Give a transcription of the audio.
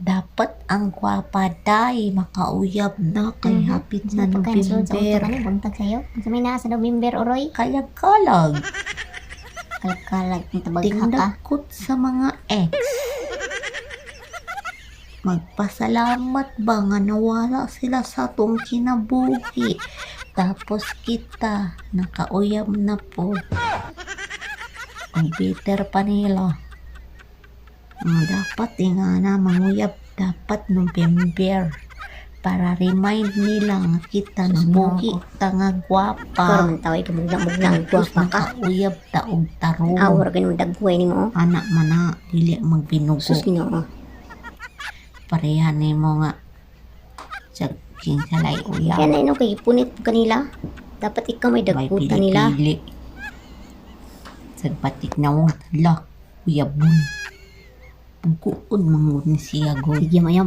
Dapat ang gwapaday makauyab na kay hapit na Pagkansulod sa utak November. ni buntag sa'yo. Sa may naa sa November, Oroy. Kalag-kalag. Kalag-kalag ng tabagha ka. Tindakot sa mga ex. Magpasalamat ba nga nawala sila sa atong kinabuhi. Tapos kita nakauyab na po. Ang bitter pa nila. Dapat nga na manguyab dapat November para remind nila nga kita na buhi ta nga gwapa. Karon taway ka mugna-mugna ang guwapa ka. Nakauyab ta og tarong. Awar ganun dagway ni mo. Anak man na dili magbinugo. Sus Ginoo. Parehan ni mo nga sa kinsalay uyab. Kaya na ino kay punit po kanila. Dapat ikaw may May dagkutan nila. pili-pili. Sa batik na mo, la, uyabon. Pagkuon mangun siya, go. Sige mayam.